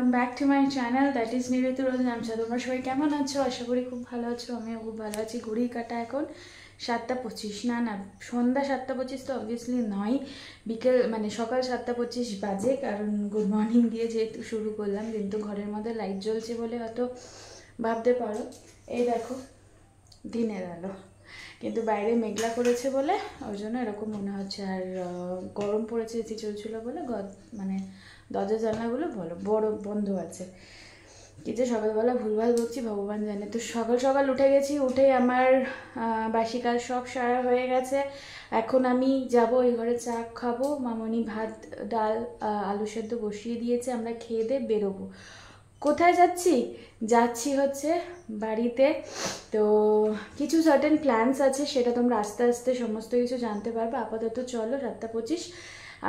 Welcome back to my channel that is Niritu Rojnamcha. তোমরা সবাই কেমন আছো? আশা করি খুব ভালো আছো। আমিও খুব ভালো আছি। ঘড়ির কাঁটা এখন 7:25, না সন্ধ্যা 7:25 তো অবভিয়াসলি নয়, বিকেল মানে সকাল 7:25 বাজে। কারণ গুড মর্নিং দিয়ে যেহেতু শুরু করলাম, কিন্তু ঘরের মধ্যে লাইট জ্বলছে বলে হয়তো ভাবতে পারো এই দেখো দিনের আলো, কিন্তু বাইরে মেঘলা করেছে বলে ওই জন্য এরকম মনে হচ্ছে। আর গরম পড়েছে, এসি চলছিল বলে মানে দরজা জানলাগুলো বড় বন্ধ আছে। কি যে সকালবেলা ভুলভাল বলছি ভগবান জানে। তো সকাল সকাল উঠে গেছি, উঠে আমার বাসি কাজ সব সারা হয়ে গেছে। এখন আমি যাব ওই ঘরে চা খাবো। মামনি ভাত ডাল আলু সেদ্ধ বসিয়ে দিয়েছে, আমরা খেয়ে দিয়ে বেরোবো। কোথায় যাচ্ছি হচ্ছে বাড়িতে। তো কিছু সার্টেন প্ল্যানস আছে, সেটা তোমরা আস্তে আস্তে সমস্ত কিছু জানতে পারবে। আপাতত চলো 7:25,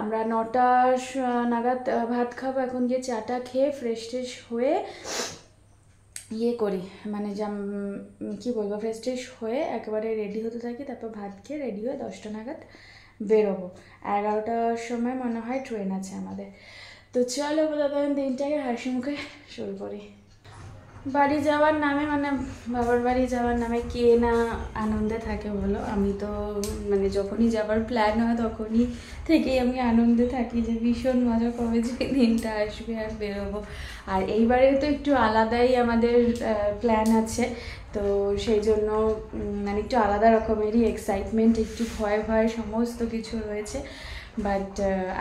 আমরা 9টা নাগাদ ভাত খাবো। এখন গিয়ে চাটা খেয়ে ফ্রেশ ট্রেশ হয়ে ইয়ে করি, মানে কী বলবো, ফ্রেশ ট্রেশ হয়ে একেবারে রেডি হতে থাকি। তারপর ভাত খেয়ে রেডি হয়ে 10টা নাগাদ বেরোবো। 11টার সময় মনে হয় ট্রেন আছে আমাদের। তো চলো দাদা, দিনটাকে হাসি মুখে শুরু করি। বাড়ি যাওয়ার নামে মানে বাবার বাড়ি যাওয়ার নামে কে না আনন্দে থাকে বলো? আমি তো মানে যখনই যাবার প্ল্যান হয় তখনই থেকেই আমি আনন্দে থাকি যে ভীষণ মজা কবে যে দিনটা আসবে আর বেরোবো। আর এইবারে তো একটু আলাদাই আমাদের প্ল্যান আছে, তো সেই জন্য মানে একটু আলাদা রকমেরই এক্সাইটমেন্ট, একটু ভয় ভয় সমস্ত কিছু রয়েছে। বাট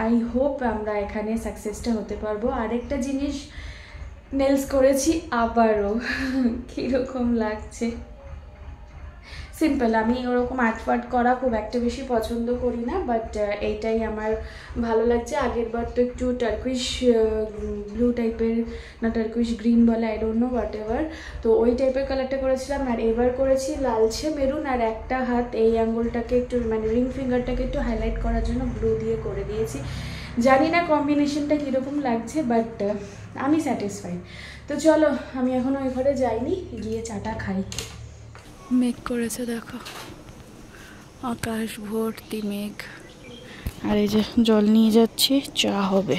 আই হোপ আমরা এখানে সাকসেসটা হতে পারবো। আরেকটা জিনিস নেলস করেছি আবারও, কীরকম লাগছে। সিম্পল, আমি ওরকম আর্টফার্ট করা খুব একটা বেশি পছন্দ করি না, বাট এইটাই আমার ভালো লাগছে। আগের বার তো একটু টার্কুইশ ব্লু টাইপের, না টার্কুইশ গ্রিন বলে, I don't know, what ever, তো ওই টাইপের কালারটা করেছিলাম। আর এবার করেছি লালচে মেরুন, আর একটা হাত এই আঙ্গুলটাকে একটু মানে রিং ফিঙ্গারটাকে একটু হাইলাইট করার জন্য ব্লু দিয়ে করে দিয়েছি। জানি না কম্বিনেশনটা কীরকম লাগছে, বাট আমি স্যাটিসফাইড। তো চলো, আমি এখনও ওই ঘরে যাইনি, গিয়ে চাটা খাই। মেঘ করেছে দেখো, আকাশ ভর্তি মেঘ। আর এই যে জল নিয়ে যাচ্ছি, চা হবে।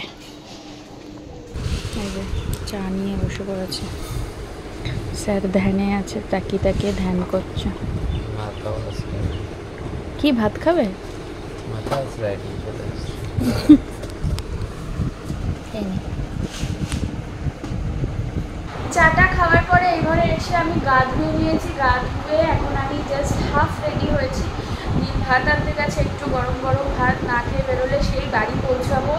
এই যে চা নিয়ে বসে পড়েছে। স্যার ধ্যানে আছে, তাকিয়ে তাকিয়ে ধ্যান করছে। কি ভাত খাবে? চাটা খাওয়ার পরে এই ঘরে এসে আমি গা ধুয়ে নিয়েছি। গা ধুয়ে এখন আমি জাস্ট হাফ রেডি হয়েছি। ভাত আনতে গেছে, একটু গরম গরম ভাত না খেয়ে বেরোলে সেই বাড়ি পৌঁছাবো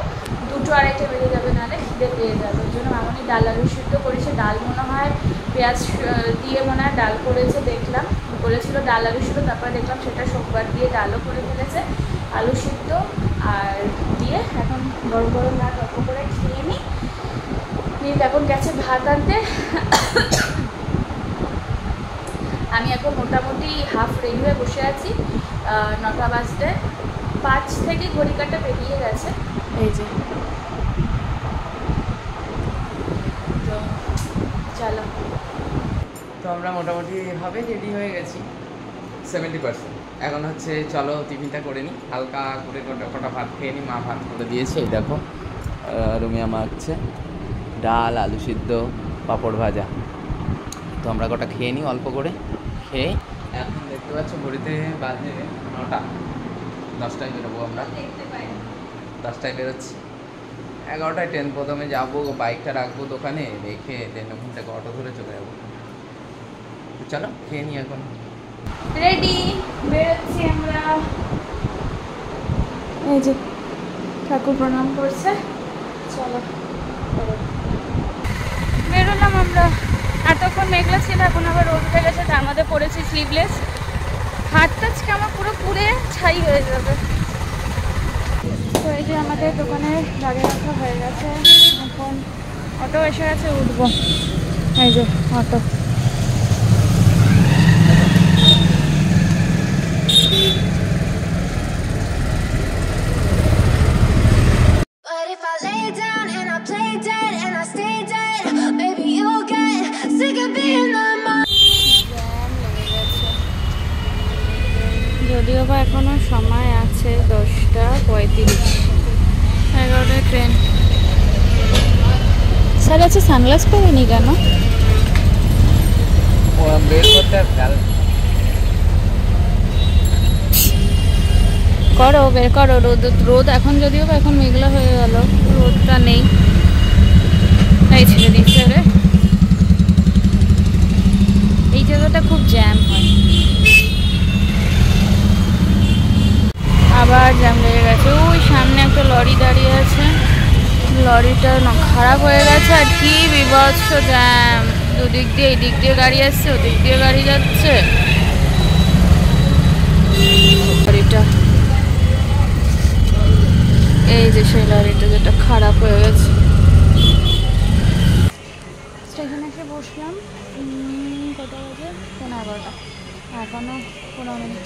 2টো 2:30 বেজে যাবে, নাহলে খিদে পেয়ে যাবে। ওই জন্য মামনি ডাল আলু সিদ্ধ করেছে। ডাল মনে হয় পেঁয়াজ দিয়ে মনে হয় ডাল করেছে, দেখলাম বলেছিল ডাল আলু সিদ্ধ, তারপরে দেখলাম সেটা সোমবার দিয়ে ডালও করে ফেলেছে, আলু সিদ্ধ আর দিয়ে। এখন গরম গরম ভাত অল্প করে খেয়ে নিই। এখন গেছে ভাত আনতে। আমি এখন মোটামুটি হাফ রেডি হয়ে বসে আছি। 9টা বাজতে 5 থেকে ঘড়ি কাঁটা বেরিয়ে গেছে। এই যে তো চলো, তো আমরা মোটামুটি ভাবে রেডি হয়ে গেছি 70%। এখন হচ্ছে চলো টিফিনটা করে নিই, হালকা করে কটা ভাত খেয়ে নিই। মা ভাত করে দিয়েছে, এই দেখো রুমিয়া মাখছে ডাল আলু সিদ্ধ পাঁপড় ভাজা। তো আমরা কটা খেয়ে নিই অল্প করে। খেয়ে এখন দেখতে পাচ্ছ ঘড়িতে বাজে 9টা, 10টায় বেরোবো আমরা। 10টায় বেরোচ্ছি, 11টায় ট্রেন। প্রথমে যাবো, বাইকটা রাখবো দোকানে, রেখে দেন ওখান থেকে অটো ধরে চলে যাবো। তো চলো খেয়ে নিই, এখন রেডি বেরোচ্ছি আমরা। এই যে ঠাকুর প্রণাম করছে, চলো বেরোলাম আমরা। এতক্ষণ মেঘলা ছিল, এখন আবার রোদ উঠে গেছে, তার মধ্যে পরেছি স্লিভলেস। হাতটা আজকে আমার পুরো পুড়ে ছাই হয়ে যাবে। তো এই যে আমাদের দোকানে গাড়ি রাখা হয়ে গেছে, এখন অটো এসে গেছে, উঠবো। এই যে অটো। যদিও বা এখনো সময় আছে, 10টা 35, 11টায় ট্রেন। বর্ষা গেছে, সানগ্লাস পরেনি কেন? বের করতে আর খেয়াল করো, বের করো। রোদ রোদ এখন যদিও বা এখন মেঘলা হয়ে গেল, রোদটা নেই। এই ছেড়ে দিচ্ছে রে। এই জায়গাটা খুব জ্যাম হয়, আবার জ্যাম লেগে গেছে। ওই সামনে একটা লরি দাঁড়িয়ে আছে, লরিটা না খারাপ হয়ে গেছে। আর কি বিভৎস জ্যাম, দুদিক দিয়ে, এই দিক দিয়ে গাড়ি আসছে, ওদিক দিয়ে গাড়ি যাচ্ছে। লরিটা, এই যে সেই লরিটা যেটা খারাপ হয়ে গেছে। স্টেশনে এসে বসলাম, কটা বাজে? 11:30। এখনো 15 মিনিট।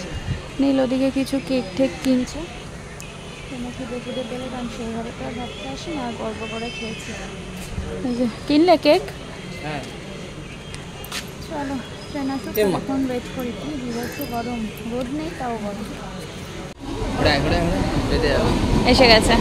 নীল ওদিকে কিছু কেক ঠেক কিনছে, খিদে খিদে পেলে, কারণ সেইভাবে তো আর ভাবতে আসি না, আর গল্প করে খেয়েছি। এই যে কিনলে কেক। হ্যাঁ চলো ট্রেন আসুক, এখন ওয়েট করি। কি বিভৎস গরম, রোদ নেই তাও গরম। এসে গেছে।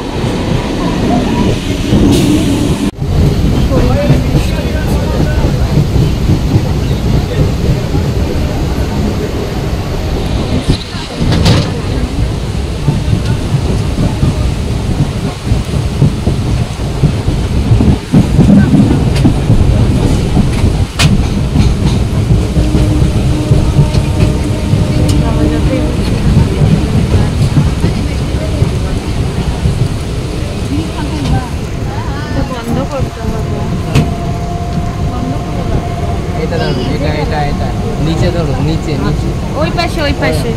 নিচে ধরো, নিচে নিচে, ওই পাশে, ওই পাশে।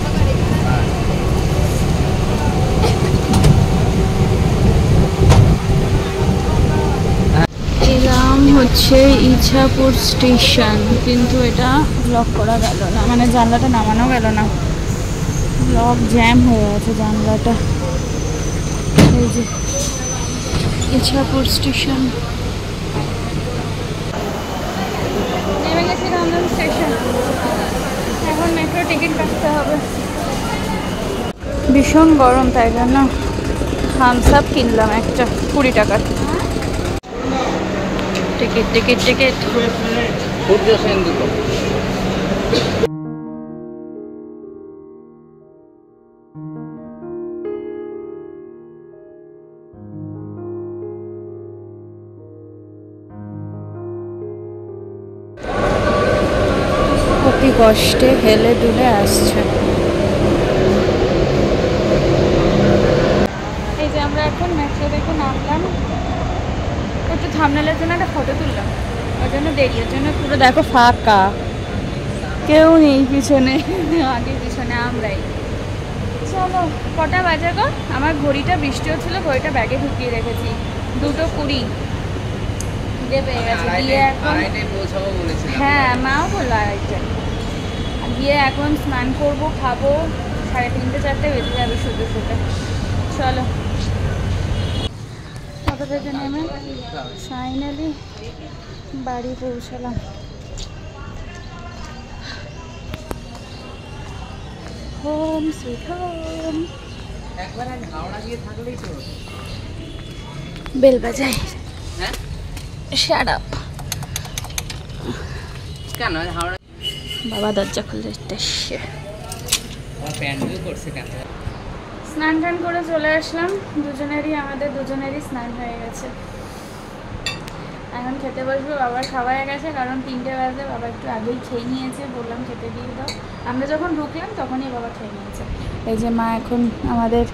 এলাম হচ্ছে ইছাপুর স্টেশন, কিন্তু এটা ব্লক করা গেল না, মানে জানলাটা নামানো গেল না, ব্লক জ্যাম হয়ে গেছে জানলাটা। এই যে ইছাপুর স্টেশন, নেমে গেছি দমদম স্টেশন। এখন মেট্রো টিকিট কাটতে হবে। ভীষণ গরম, তাই জন্য থামস আপ কিনলাম একটা 20 টাকার। Ticket ticket ticket. Surya Sengupta. অতি কষ্টে হেলে দুলে আসছে। এই যে আমরা এখন মেট্রো দেখে নামলাম, একটু থামনেলের জন্য একটা ফটো তুললাম, ওর জন্য দেরি, ওর জন্য পুরো দেখো ফাঁকা, কেউ নেই পিছনে, আগে পিছনে আমরাই। চলো, কটা বাজে গো? আমার ঘড়িটা, বৃষ্টি হচ্ছিল, ঘড়িটা ব্যাগে ঢুকিয়ে রেখেছি। 2:20 খিদে পেয়ে গেছে। গিয়ে এখন, হ্যাঁ মাও বললো 2:30। গিয়ে এখন স্নান করবো, খাবো, 3:30 4টে বেজে যাবে শুতে শুতে। চলো, কত থেকে নেমে ফাইনালি বাড়ি পৌঁছালাম। Home sweet home. একবার আগে হাওড়া গিয়ে থাকলেই তো। বেল বাজাই। হ্যাঁ, শাট আপ। কেন হাওড়া? বাবা দরজা খুলে এসছে। প্যান্ডেল করছে কেন? স্নান টান করে চলে আসলাম, আমাদের দুজনেরই স্নান হয়ে গেছে। এখন খেতে বসবো, বাবার খাওয়া হয়ে গেছে, কারণ 3টে বাজে, বাবা একটু আগেই খেয়ে নিয়েছে, বললাম খেতে দিয়ে দাও। আমরা যখন ঢুকলাম তখনই বাবা খেয়ে নিয়েছে। এই যে মা এখন আমাদের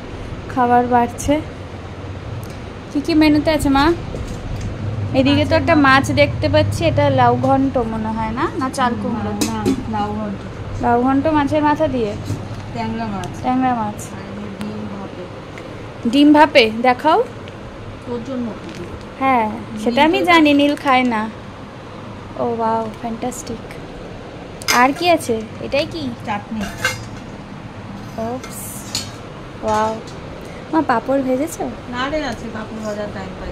খাবার বাড়ছে। কি কি মেনুতে আছে মা? এদিকে তো একটা মাছ দেখতে পাচ্ছি, এটা লাউ ঘন্ট মনে হয়, না না চাল কুমড়ো? লাউ ঘন্ট মাছের মাথা দিয়ে, ট্যাংরা মাছ, ডিম ভাপে। দেখাও। হ্যাঁ সেটা আমি জানি, নীল খায় না। ও ওয়াও, ফ্যান্টাস্টিক। আর কি আছে? এটাই কি? চাটনি। Oops, wow. মা পাপড় ভেজেছো? না রে, আছে পাপড় ভাজার টাইম পাই।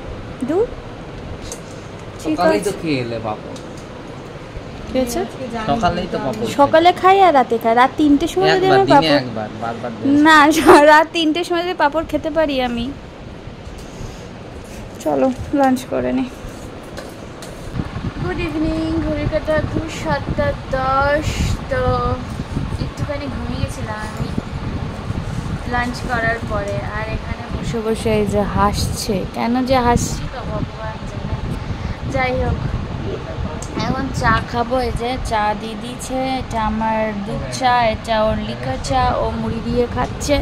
দু সকালেই তো খেয়ে এলে পাপড়। খেয়েছো? সকালেই তো পাপড়। সকালে খাই আর রাতে খাই। রাত 3টের সময় যদি আমি পাপড়, একবার বারবার না, রাত 3টের সময় যদি পাপড় খেতে পারি আমি। চলো লাঞ্চ করে নি। গুড ইভিনিং, ঘড়ির কাঁটা এখন 7:10। তো একটুখানি ঘুমিয়ে গেছিলাম আমি লাঞ্চ করার পরে। আর এখানে বসে বসে এই যে হাসছে, কেন যে হাসছি তো ভগবান জানে। যাই হোক, এখন চা খাবো। এই যে চা দিয়ে দিয়েছে, এটা আমার দুধ চা, এটা ওর লিকার চা, ও মুড়ি দিয়ে খাচ্ছে।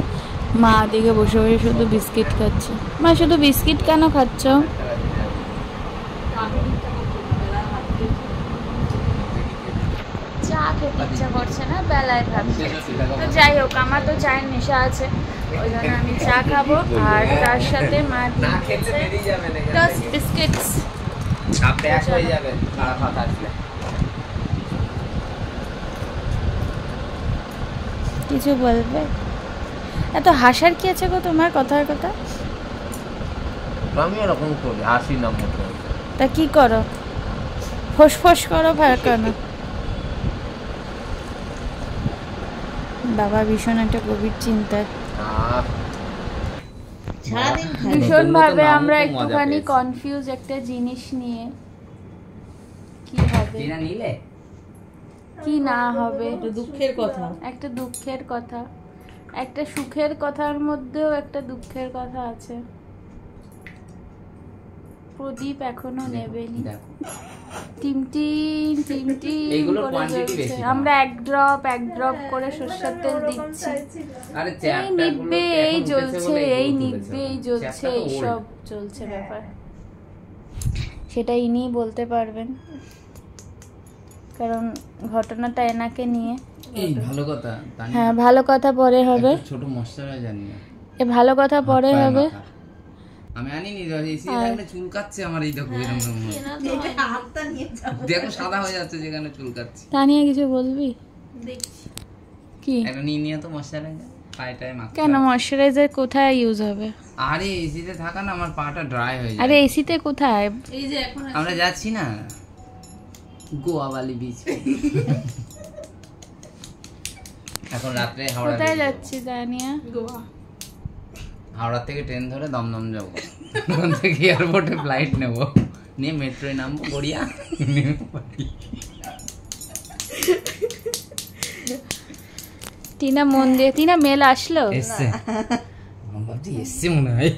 মা দিকে বসে বসে শুধু বিস্কিট খাচ্ছে। মা শুধু বিস্কিট কেন খাচ্ছ? চা খেতে ইচ্ছা করছে না, বেলায় ভাবছে। তো যাই হোক, আমার তো চায়ের নেশা আছে, ওই জন্য আমি চা খাবো। আর তার সাথে মা দিয়েছে টোস্ট বিস্কিটস। কিছু বলবে? এত হাসার কি আছে গো তোমার কথার কথা? আমি এরকম করি, হাসি না মতো। তা কি করো? ফোঁস করো কেন? বাবা ভীষণ একটা গভীর চিন্তায়। সারাদিন খাই। ভীষণ ভাবে আমরা একটুখানি কনফিউজ একটা জিনিস নিয়ে, কি হবে নিলে কি না হবে। একটা দুঃখের কথা। একটা দুঃখের কথা, একটা সুখের কথার মধ্যেও একটা দুঃখের কথা আছে। প্রদীপ এখনো নেবেনি। টিমটিম এইগুলোর করে quantity জ্বলছে। বেশি না। আমরা এক ড্রপ করে সরষের তেল দিচ্ছি। আরে এই নিববে এই জ্বলছে, এই নিববে এই জ্বলছে, এইসব চলছে ব্যাপার। সেটা ইনিই বলতে পারবেন, কারণ ঘটনাটা এনাকে নিয়ে। এই ভালো কথা। হ্যাঁ, ভালো কথা পরে হবে। ছোট মশলা জানি না। এ ভালো কথা পরে হবে। আমি আনিনি, এসে এখানে চুলকাচ্ছে আমার। এই দেখো এরকম হাতটা নিয়ে যাবো। দেখো সাদা হয়ে যাচ্ছে যেখানে চুলকাচ্ছে। তা নিয়ে কিছু বলবি? দেখছি। কি? একটা নিয়ে তো মশলাটা পায়েটায় মাখতে। কেন ময়শ্চারাইজার কোথায় ইউজ হবে? আরে এসিতে থাকা না, আমার পাটা ড্রাই হয়ে যায়। আরে এসিতে কোথায়? এই যে এখন আমরা যাচ্ছি না গোয়া বালি বিচ। এখন রাত্রে হাওড়া কোথায় থেকে যাচ্ছি দানিয়া? গোয়া। হাওড়া থেকে ট্রেন ধরে দমদম যাবো। ওখান থেকে এয়ারপোর্টে ফ্লাইট নেবো, নিয়ে মেট্রোয় নামবো গড়িয়া। টিনা মন দিয়ে, টিনা মেল আসলো? এসছে ভাবছি এসছে মনে হয়।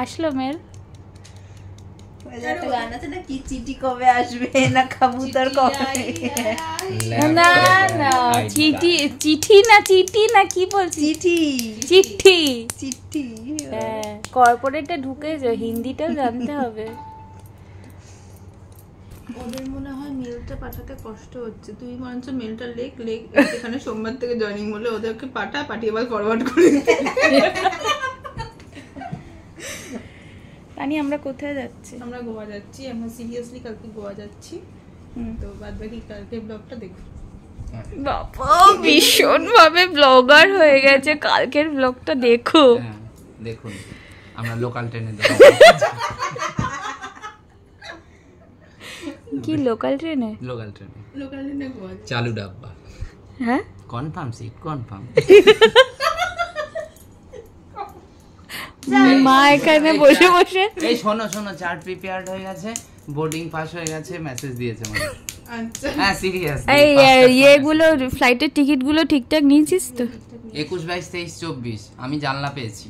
আসলো মেল? একটা গান আছে না, কি চিঠি কবে আসবে না কবুতর কবে। না না, চিঠি না কি বলছি? চিঠি। হ্যাঁ, কর্পোরেটে ঢুকে হিন্দিটাও জানতে হবে। ওদের মনে হয় মেলটা পাঠাতে কষ্ট হচ্ছে। তুই বরঞ্চ মেলটা লেখ এখানে সোমবার থেকে জয়েনিং বলে ওদেরকে পাঠিয়ে আবার ফরওয়ার্ড করে দিতে। তানি আমরা কোথায় যাচ্ছি? আমরা গোয়া যাচ্ছি। আমরা সিরিয়াসলি কালকে গোয়া যাচ্ছি। তো বাদ বাকি কালকে ব্লগটা দেখো। বাবা ভীষণ ভাবে ব্লগার হয়ে গেছে। কালকের ব্লগটা দেখো। হ্যাঁ, দেখুন আমরা লোকাল ট্রেনে কি লোকাল ট্রেনে? লোকাল ট্রেনে গোয়া চালু ডাব্বা। হ্যাঁ, কনফার্ম সিট কনফার্ম। মা এখানে বসে বসে এই শোনো চার্ট প্রিপেয়ার্ড হয়ে গেছে, বোর্ডিং পাস হয়ে গেছে, মেসেজ দিয়েছে মানে। আচ্ছা। হ্যাঁ সিরিয়াস। এই ইয়েগুলো ফ্লাইটের টিকিট গুলো ঠিকঠাক নিয়েছিস তো? 21, 22, 23, 24 আমি জানলা পেয়েছি।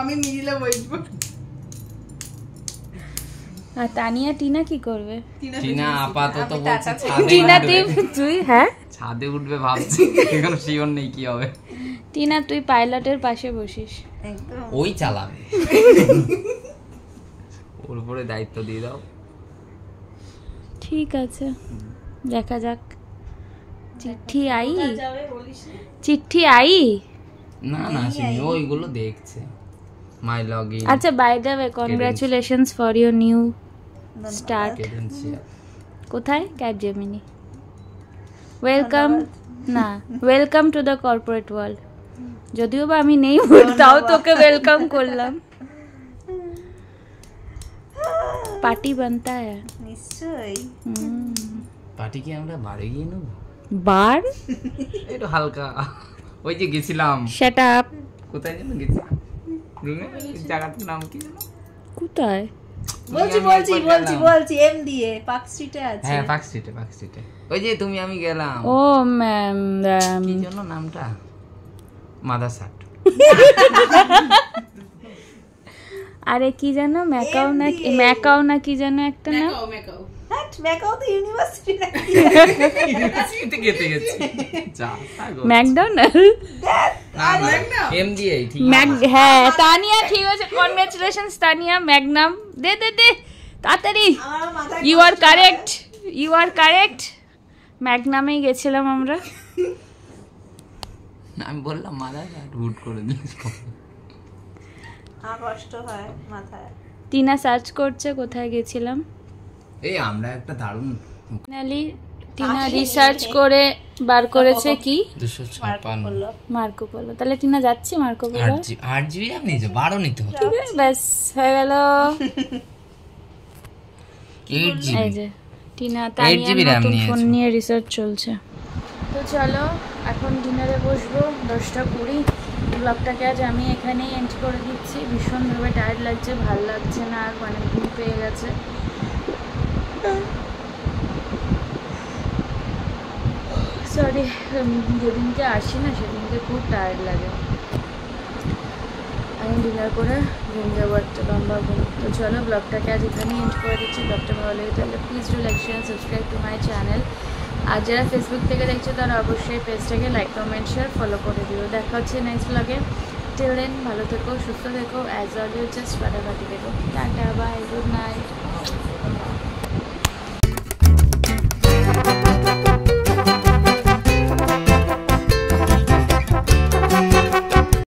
আমি মিডিলে বসবো। আর তানিয়া টিনা কি করবে? টিনা আপাতত বলছে টিনা ছাদে তুই হ্যাঁ ছাদে উঠবে ভাবছি, এখনো শিওর নেই কি হবে। টিনা তুই পাইলটের পাশে বসিস। ওই চালাবে, ওর উপরে দায়িত্ব দিয়ে দাও। ঠিক আছে, দেখা যাক। চিঠি আই না শুনি ওইগুলো দেখছে মাই লগইন। আচ্ছা, by the way congratulations for your new start. কোথায়? Capgemini. Welcome to the corporate world. যদিও বা আমি নেই, তাও তোকে ওয়েলকাম করলাম। পার্টি বানতা হ্যায় নিশ্চয়ই। পার্টি কি আমরা বাড়ি গিয়ে নেব? বার একটু হালকা। ওই যে গেছিলাম, শাট আপ। কোথায় যেন গেছিলাম রুমে, জায়গাটার নাম কি জানো? কোথায়? বলছি আমি বলছি একবার বলছি গেলাম। বলছি এম দিয়ে পার্ক স্ট্রিটে আছে। হ্যাঁ পার্ক স্ট্রিটে ওই যে তুমি আমি গেলাম ও কি জন্য নামটা মাদারসাট আরে কি যেন ম্যাকাও না কি যেন একটা না হ্যাঁ ম্যাকাও তো ইউনিভার্সিটি নাকি? ইউনিভার্সিটিতে খেতে গেছি যা ম্যাকডোনাল্ড এমডিআই ঠিক হ্যাঁ তানিয়া ঠিক আছে, কনগ্রাচুলেশনস তানিয়া। ম্যাগনাম দে তাড়াতাড়ি। আমার মাথায় ইউ আর কারেক্ট ম্যাগনামেই গেছিলাম আমরা। আমি বললাম মাদারসাট হুট করে দিস আমার কষ্ট হয় মাথায়। টিনা সার্চ করছে কোথায় গেছিলাম। এই আমরা একটা দারুণ ফাইনালি টিনা রিসার্চ করে বার করেছে কি 256 মার্কো পোলো। তাহলে টিনা যাচ্ছি মার্কো পোলো। 8GB আপনি যে 12 নিতে হতো ব্যাস হয়ে গেল। 8GB এই যে টিনা 8GB RAM নতুন নিয়েছো। ফোন নিয়ে রিসার্চ চলছে। তো চলো এখন ডিনারে বসবো 10:20। ব্লগটাকে আজ আমি এখানেই এন্ড করে দিচ্ছি। ভীষণভাবে টায়ার্ড লাগছে, ভাল লাগছে না, আর মানে ঘুম পেয়ে গেছে। সরি, যেদিনকে আসি না সেদিনকে খুব টায়ার্ড লাগে। আমি ডিনার করে ঘুম যাবো, একটা লম্বা ঘুম। তো চলো ব্লগটাকে আজ এখানেই এন্ড করে দিচ্ছি। ব্লগটা ভালো লাগে তাহলে please do like share subscribe to my channel. আর যারা ফেসবুক থেকে দেখছো তারা অবশ্যই পেজটাকে লাইক কমেন্ট শেয়ার ফলো করে দিও। দেখা হচ্ছে নেক্সট ব্লগে। টিল দেন ভালো থেকো, সুস্থ থেকো, অ্যাজ অলওয়েজ জাস্ট ফাটাফাটি থেকো। Tata bye, good night.